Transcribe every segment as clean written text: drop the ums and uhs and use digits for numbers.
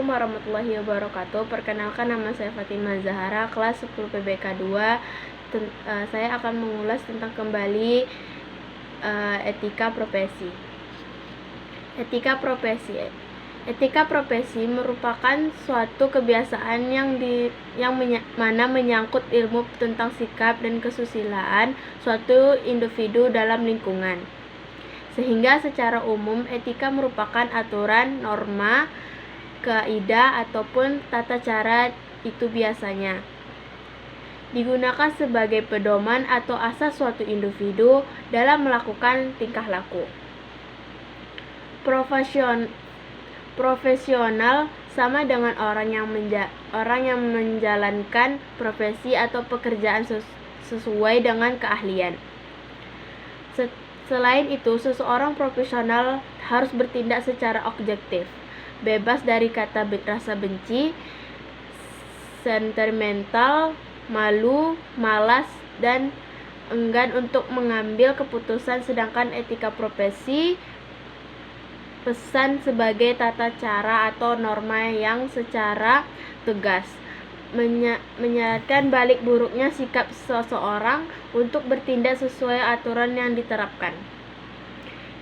Assalamualaikum warahmatullahi wabarakatuh. Perkenalkan, nama saya Fatimah Zahara, kelas 10 PBK 2. Saya akan mengulas tentang kembali etika profesi. Etika profesi. Etika profesi merupakan suatu kebiasaan mana menyangkut ilmu tentang sikap dan kesusilaan suatu individu dalam lingkungan. Sehingga secara umum etika merupakan aturan, norma, kaidah ataupun tata cara itu biasanya digunakan sebagai pedoman atau asas suatu individu dalam melakukan tingkah laku. Profesional sama dengan orang yang menjalankan profesi atau pekerjaan sesuai dengan keahlian. Selain itu, seseorang profesional harus bertindak secara objektif, bebas dari rasa benci, sentimental, malu, malas, dan enggan untuk mengambil keputusan. Sedangkan etika profesi pesan sebagai tata cara atau norma yang secara tegas menyarankan balik buruknya sikap seseorang untuk bertindak sesuai aturan yang diterapkan.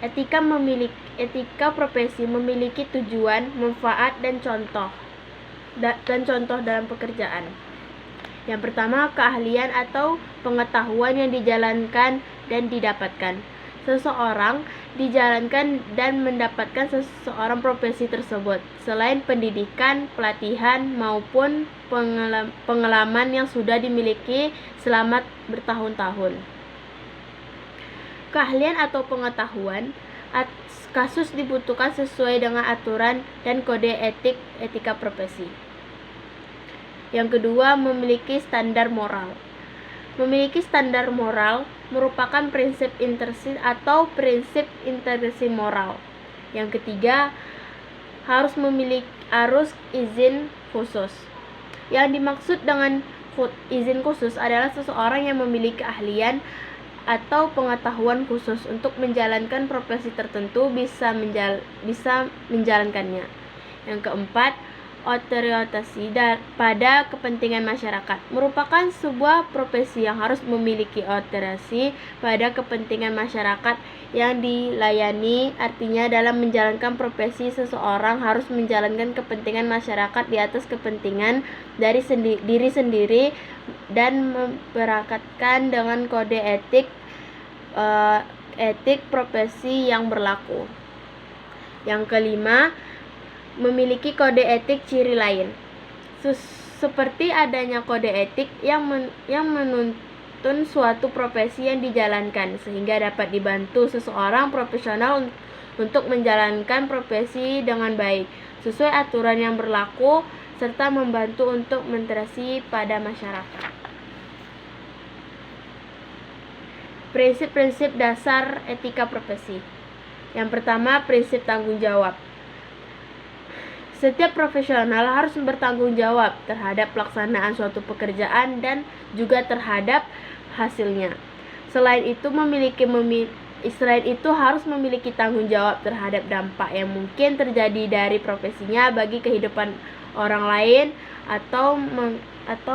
Etika profesi memiliki tujuan, manfaat, dan contoh dalam pekerjaan. Yang pertama, keahlian atau pengetahuan yang dijalankan dan didapatkan. Seseorang dijalankan dan mendapatkan seseorang profesi tersebut selain pendidikan, pelatihan, maupun pengalaman yang sudah dimiliki selama bertahun-tahun. Keahlian atau pengetahuan kasus dibutuhkan sesuai dengan aturan dan kode etika profesi. Yang kedua, memiliki standar moral. Memiliki standar moral merupakan prinsip integrasi moral. Yang ketiga, harus izin khusus. Yang dimaksud dengan izin khusus adalah seseorang yang memiliki keahlian atau pengetahuan khusus untuk menjalankan profesi tertentu bisa menjalankannya. Yang keempat, otorientasi pada kepentingan masyarakat merupakan sebuah profesi yang harus memiliki orientasi pada kepentingan masyarakat yang dilayani. Artinya, dalam menjalankan profesi, seseorang harus menjalankan kepentingan masyarakat di atas kepentingan dari diri sendiri dan memperakatkan dengan kode etik profesi yang berlaku. Yang kelima, memiliki kode etik ciri lain, seperti adanya kode etik yang menuntun suatu profesi yang dijalankan, sehingga dapat dibantu seseorang profesional untuk menjalankan profesi dengan baik, sesuai aturan yang berlaku, serta membantu untuk mentoleransi pada masyarakat. Prinsip-prinsip dasar etika profesi. Yang pertama, prinsip tanggung jawab. Setiap profesional harus bertanggung jawab terhadap pelaksanaan suatu pekerjaan dan juga terhadap hasilnya. Selain itu harus memiliki tanggung jawab terhadap dampak yang mungkin terjadi dari profesinya bagi kehidupan orang lain atau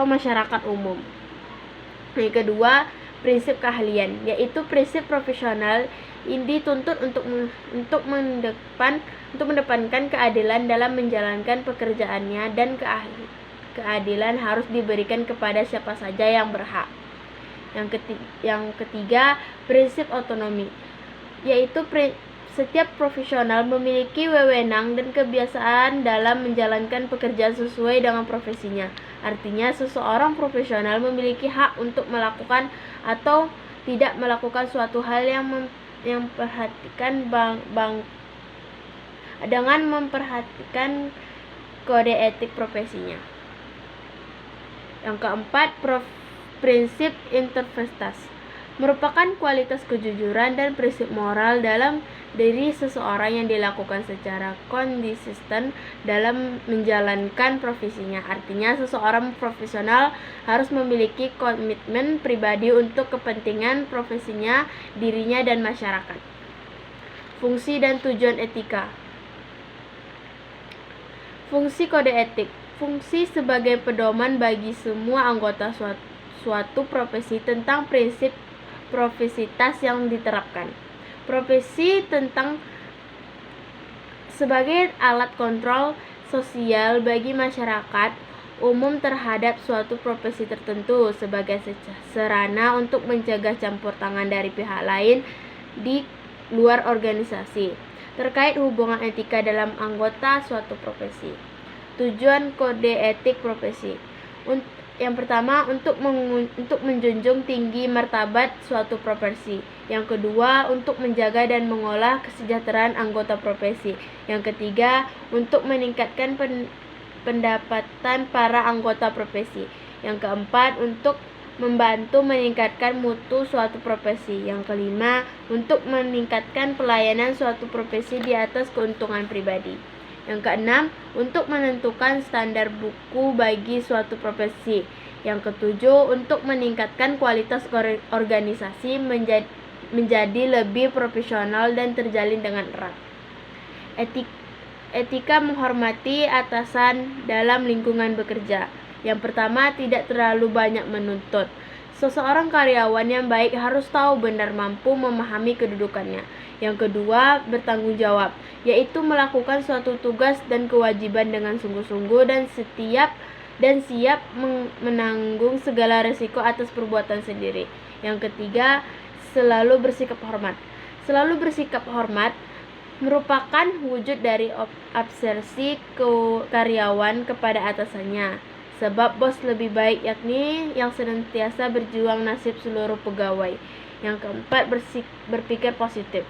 masyarakat umum. Yang kedua, prinsip keahlian, yaitu prinsip profesional ini dituntut untuk mendepankan keadilan dalam menjalankan pekerjaannya, dan keadilan harus diberikan kepada siapa saja yang berhak. Yang ketiga, prinsip otonomi, yaitu setiap profesional memiliki wewenang dan kebiasaan dalam menjalankan pekerjaan sesuai dengan profesinya. Artinya, seseorang profesional memiliki hak untuk melakukan atau tidak melakukan suatu hal yang dengan memperhatikan kode etik profesinya. Yang keempat, prinsip integritas merupakan kualitas kejujuran dan prinsip moral dalam diri seseorang yang dilakukan secara konsisten dalam menjalankan profesinya. Artinya, seseorang profesional harus memiliki komitmen pribadi untuk kepentingan profesinya, dirinya, dan masyarakat. Fungsi dan tujuan etika. Fungsi kode etik. Fungsi sebagai pedoman bagi semua anggota suatu profesi tentang prinsip profesitas yang diterapkan. Profesi tentang sebagai alat kontrol sosial bagi masyarakat umum terhadap suatu profesi tertentu sebagai sarana untuk mencegah campur tangan dari pihak lain di luar organisasi terkait hubungan etika dalam anggota suatu profesi. Tujuan kode etik profesi. Yang pertama, untuk menjunjung tinggi martabat suatu profesi. Yang kedua, untuk menjaga dan mengolah kesejahteraan anggota profesi. Yang ketiga, untuk meningkatkan pendapatan para anggota profesi. Yang keempat, untuk membantu meningkatkan mutu suatu profesi. Yang kelima, untuk meningkatkan pelayanan suatu profesi di atas keuntungan pribadi. Yang keenam, untuk menentukan standar buku bagi suatu profesi. Yang ketujuh, untuk meningkatkan kualitas organisasi menjadi lebih profesional dan terjalin dengan erat. Etika menghormati atasan dalam lingkungan bekerja. Yang pertama, tidak terlalu banyak menuntut. Seseorang karyawan yang baik harus tahu benar mampu memahami kedudukannya. Yang kedua, bertanggung jawab, yaitu melakukan suatu tugas dan kewajiban dengan sungguh-sungguh dan siap menanggung segala resiko atas perbuatan sendiri. Yang ketiga, selalu bersikap hormat. Selalu bersikap hormat merupakan wujud dari obsesi karyawan kepada atasannya. Sebab bos lebih baik, yakni yang senantiasa berjuang nasib seluruh pegawai. Yang keempat, berpikir positif,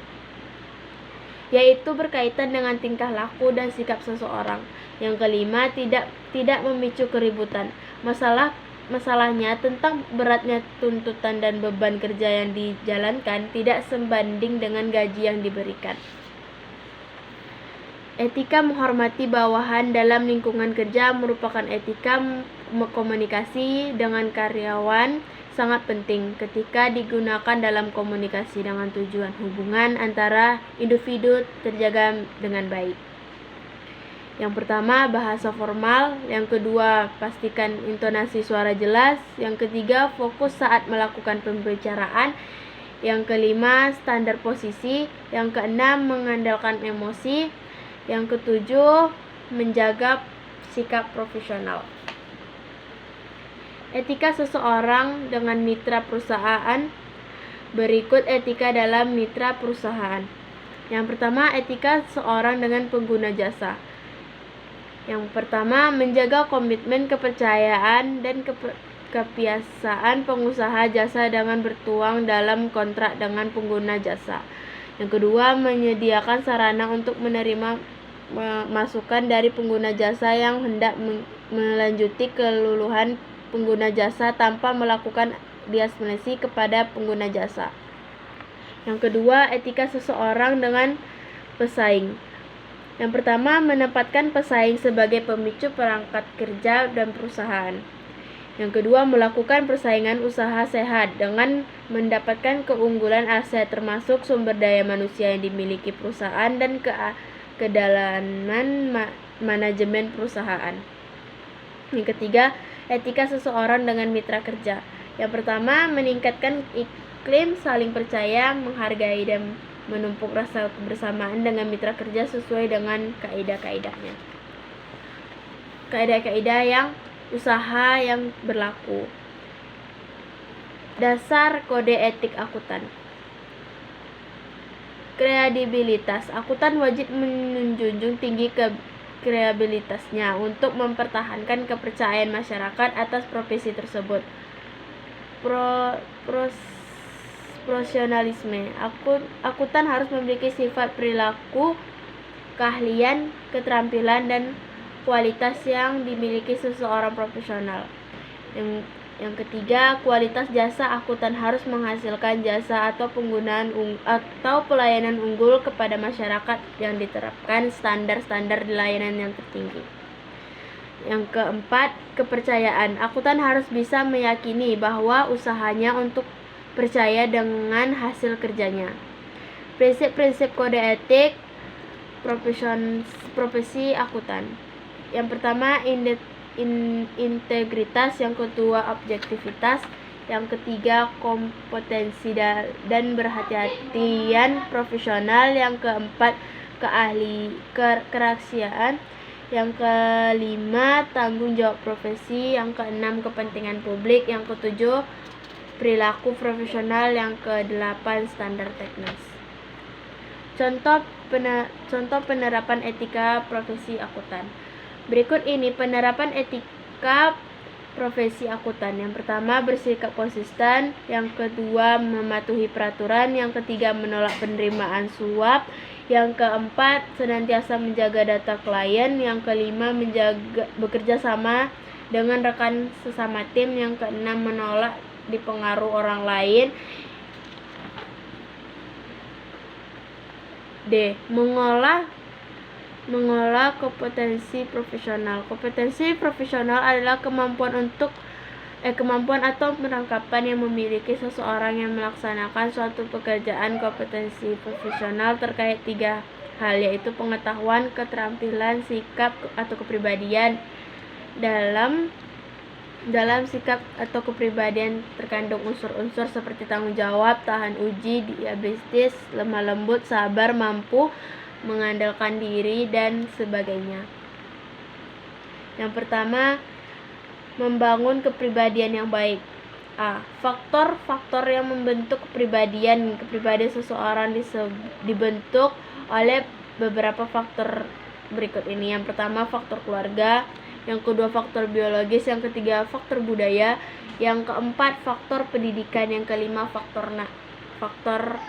yaitu berkaitan dengan tingkah laku dan sikap seseorang. Yang kelima, tidak memicu keributan. Masalahnya tentang beratnya tuntutan dan beban kerja yang dijalankan tidak sebanding dengan gaji yang diberikan. Etika menghormati bawahan dalam lingkungan kerja merupakan etika komunikasi dengan karyawan sangat penting ketika digunakan dalam komunikasi dengan tujuan hubungan antara individu terjaga dengan baik. Yang pertama, bahasa formal. Yang kedua, pastikan intonasi suara jelas. Yang ketiga, fokus saat melakukan pembicaraan. Yang kelima, standar posisi. Yang keenam, mengandalkan emosi. Yang ketujuh, menjaga sikap profesional. Etika seseorang dengan mitra perusahaan. Berikut etika dalam mitra perusahaan. Yang pertama, etika seorang dengan pengguna jasa. Yang pertama, menjaga komitmen, kepercayaan, dan kebiasaan pengusaha jasa dengan bertuang dalam kontrak dengan pengguna jasa. Yang kedua, menyediakan sarana untuk menerima masukan dari pengguna jasa yang hendak melanjuti keluluhan pengguna jasa tanpa melakukan diskriminasi kepada pengguna jasa. Yang kedua, etika seseorang dengan pesaing. Yang pertama, menempatkan pesaing sebagai pemicu perangkat kerja dan perusahaan. Yang kedua, melakukan persaingan usaha sehat dengan mendapatkan keunggulan aset termasuk sumber daya manusia yang dimiliki perusahaan dan kedalaman manajemen perusahaan. Yang ketiga, etika seseorang dengan mitra kerja. Yang pertama, meningkatkan iklim saling percaya, menghargai dan menumpuk rasa kebersamaan dengan mitra kerja sesuai dengan kaidah-kaidahnya. Kaidah-kaidah yang usaha yang berlaku. Dasar kode etik akuntan. Kredibilitas. Akuntan wajib menjunjung tinggi kredibilitasnya untuk mempertahankan kepercayaan masyarakat atas profesi tersebut. Profesionalisme. Akuntan harus memiliki sifat perilaku, keahlian, keterampilan, dan kualitas yang dimiliki seseorang profesional. Yang ketiga, kualitas jasa. Akuntan harus menghasilkan jasa atau pelayanan unggul kepada masyarakat yang diterapkan standar-standar layanan yang tertinggi. Yang keempat, kepercayaan. Akuntan harus bisa meyakini bahwa usahanya untuk percaya dengan hasil kerjanya. Prinsip-prinsip kode etik profesi akuntan. Yang pertama integritas, yang kedua objektivitas, yang ketiga kompetensi dan berhati-hatian profesional, yang keempat kerahasiaan, yang kelima tanggung jawab profesi, yang keenam kepentingan publik, yang ketujuh perilaku profesional, yang kedelapan standar teknis. Contoh penerapan etika profesi akuntan. Berikut ini penerapan etika profesi akuntan. Yang pertama, bersikap konsisten. Yang kedua, mematuhi peraturan. Yang ketiga, menolak penerimaan suap. Yang keempat, senantiasa menjaga data klien. Yang kelima, bekerja sama dengan rekan sesama tim. Yang keenam, menolak dipengaruhi orang lain. D. Mengolah kompetensi profesional. Kompetensi profesional adalah kemampuan atau penangkapan yang memiliki seseorang yang melaksanakan suatu pekerjaan. Kompetensi profesional terkait tiga hal, yaitu pengetahuan, keterampilan, sikap atau kepribadian. Dalam sikap atau kepribadian terkandung unsur-unsur seperti tanggung jawab, tahan uji, diabetes, lemah lembut, sabar, mampu mengandalkan diri, dan sebagainya. Yang pertama, membangun kepribadian yang baik. A. Faktor-faktor yang membentuk kepribadian seseorang dibentuk oleh beberapa faktor berikut ini. Yang pertama, faktor keluarga. Yang kedua, faktor biologis. Yang ketiga, faktor budaya. Yang keempat, faktor pendidikan. Yang kelima, faktor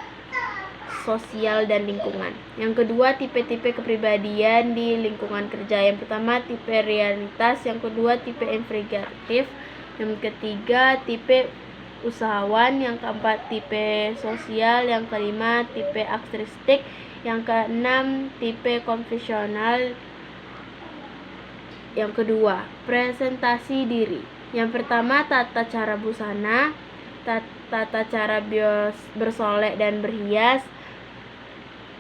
sosial dan lingkungan. Yang kedua, tipe-tipe kepribadian di lingkungan kerja. Yang pertama, tipe realitas. Yang kedua, tipe investigatif. Yang ketiga, tipe usahawan. Yang keempat, tipe sosial. Yang kelima, tipe altruistik. Yang keenam, tipe konvensional. Yang kedua, presentasi diri. Yang pertama, tata cara busana, tata cara bersolek dan berhias,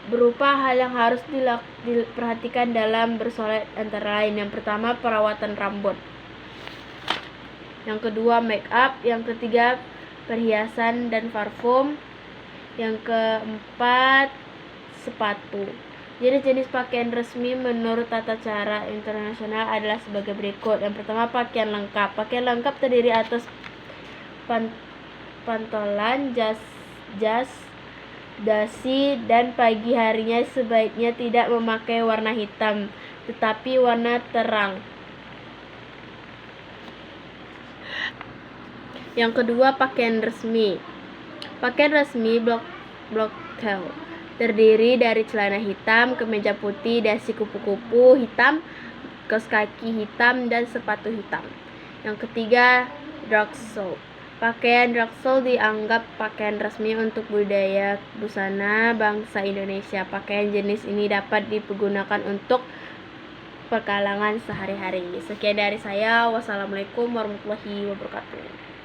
berupa hal yang harus diperhatikan dalam bersolek antara lain. Yang pertama, perawatan rambut. Yang kedua, make up. Yang ketiga, perhiasan dan parfum. Yang keempat, sepatu. Jenis-jenis pakaian resmi menurut tata cara internasional adalah sebagai berikut. Yang pertama, pakaian lengkap. Pakaian lengkap terdiri atas pantolan, jas, dasi, dan pagi harinya sebaiknya tidak memakai warna hitam, tetapi warna terang. Yang kedua, pakaian resmi. Pakaian resmi block terdiri dari celana hitam, kemeja putih, dasi kupu-kupu hitam, kaos kaki hitam, dan sepatu hitam. Yang ketiga, dress code. Pakaian dress code dianggap pakaian resmi untuk budaya busana bangsa Indonesia. Pakaian jenis ini dapat dipergunakan untuk perkalangan sehari-hari. Sekian dari saya. Wassalamualaikum warahmatullahi wabarakatuh.